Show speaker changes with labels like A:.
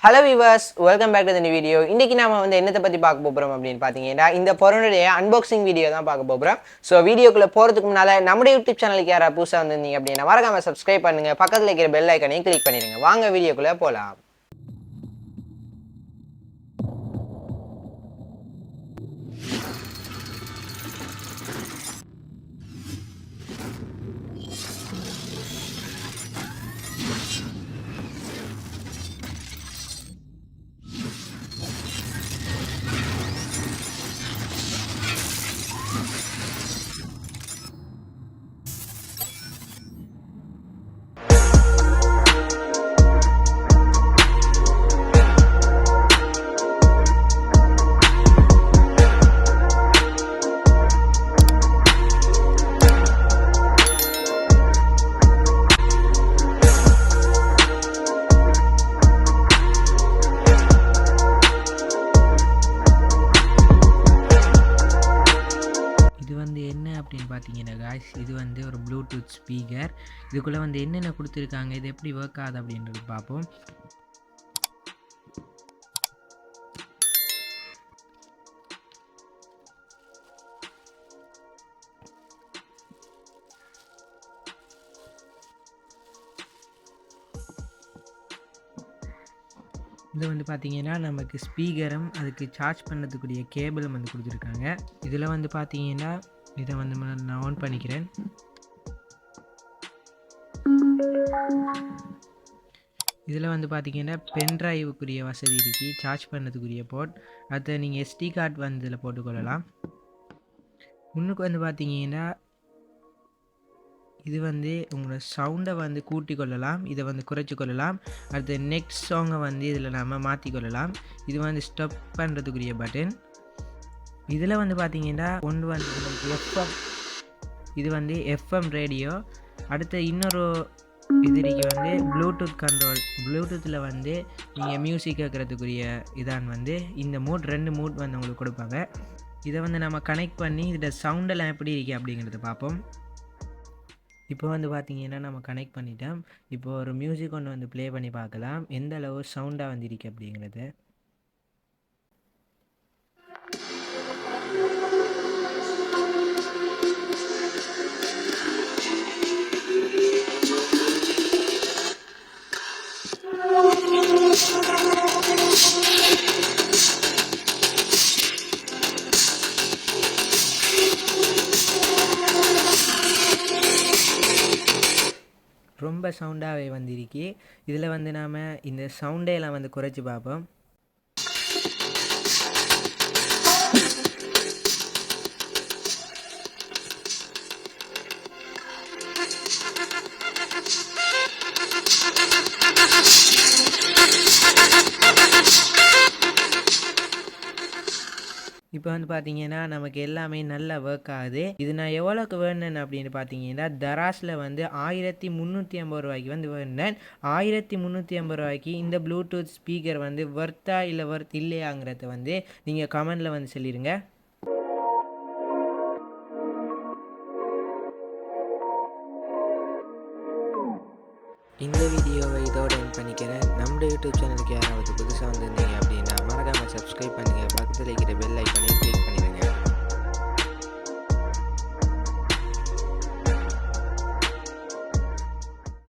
A: Hello viewers, welcome back to the new video. இன்னைக்கு நாம வந்து என்னத்தை பத்தி பார்க்க போறோம் அப்படினு பாத்தீங்கன்னா இந்த பொருளுடைய அன்பாக்சிங் வீடியோ தான் பார்க்க போறோம். சோ வீடியோக்குள்ள போறதுக்கு முன்னால நம்ம YouTube சேனலுக்கு யாரா புதுசா வந்திருந்தீங்க அப்படினா மறக்காம subscribe பண்ணுங்க. பக்கத்துல இருக்கிற பெல் ஐகானையும் கிளிக் பண்ணிடுங்க. வாங்க வீடியோக்குள்ள போலாம்.
B: இது வந்து ஒரு ப்ளூடூத் ஸ்பீக்கர். இதுக்குள்ள வந்து என்னென்ன கொடுத்துருக்காங்க, இது எப்படி ஒர்க் ஆகுது அப்படின்றது பார்ப்போம். இது வந்து பார்த்தீங்கன்னா நமக்கு ஸ்பீக்கரும் அதுக்கு சார்ஜ் பண்ணுறதுக்குரிய கேபிளும் வந்து கொடுத்துருக்காங்க. இதில் வந்து பார்த்தீங்கன்னா இதை வந்து நான் ஆன் பண்ணிக்கிறேன். இதில் வந்து பார்த்தீங்கன்னா பென் டிரைவுக்குரிய வசதி இருக்கு, சார்ஜ் பண்ணுறதுக்குரிய போர்ட். அதை நீங்கள் எஸ்டி கார்டு வந்து இதில் போட்டுக்கொள்ளலாம். முன்னுக்கு வந்து பார்த்தீங்கன்னா இது வந்து உங்களோட சவுண்டை வந்து கூட்டி கொள்ளலாம், இதை வந்து குறைச்சி கொள்ளலாம். அடுத்து நெக்ஸ்ட் சாங்கை வந்து இதில் நம்ம மாற்றிக்கொள்ளலாம். இது வந்து ஸ்டாப் பண்ணுறதுக்குரிய பட்டன். இதில் வந்து பார்த்தீங்கன்னா ஒன்று வந்து எஃப்எம், இது வந்து எஃப்எம் ரேடியோ. அடுத்து இன்னொரு இதுக்கு வந்து ப்ளூடூத் கண்ட்ரோல். ப்ளூடூத்தில் வந்து நீங்கள் மியூசிக் கேட்குறதுக்குரிய இதான் வந்து இந்த ரெண்டு மூட் வந்து உங்களுக்கு கொடுப்பாங்க. இதை வந்து நம்ம கனெக்ட் பண்ணி இதில் சவுண்டெல்லாம் எப்படி இருக்குது அப்படிங்கிறத பார்ப்போம். இப்போ வந்து பார்த்தீங்கன்னா நம்ம கனெக்ட் பண்ணிட்டோம். இப்போ ஒரு மியூசிக் ஒன்று வந்து ப்ளே பண்ணி பார்க்கலாம் எந்த அளவு சவுண்டாக வந்து இருக்குது அப்படிங்கிறது. ரொம்ப சவுண்டாகவே வந்திருக்கு. இதில் வந்து நாம் இந்த சவுண்டையெல்லாம் வந்து குறைச்சி பார்ப்போம். இப்போ வந்து பார்த்தீங்கன்னா நமக்கு எல்லாமே நல்லா ஒர்க் ஆகுது. இது நான் எவ்வளோக்கு வேணுன்னு அப்படின்னு பார்த்தீங்கன்னா தராஸில் வந்து 1350 ரூபாய்க்கு வந்து வேணுனேன். 1350 ரூபாய்க்கு இந்த ப்ளூடூத் ஸ்பீக்கர் வந்து ஒர்த்தா இல்லை ஒர்த் இல்லையாங்கிறத வந்து நீங்கள் கமெண்டில் வந்து சொல்லிடுங்க. இந்த வீடியோவை இதோட எண்ட் பண்ணிக்கிறேன். நம்ம யூடியூப் சேனலுக்கு யாராவது புதுசாக வந்திருந்தீங்க அப்படின்னா மறக்காமல் சப்ஸ்கிரைப் பண்ணுங்கள். பக்கத்தில் இருக்கிற பெல் ஐக்கானையும் கிளிக் பண்ணுங்கள்.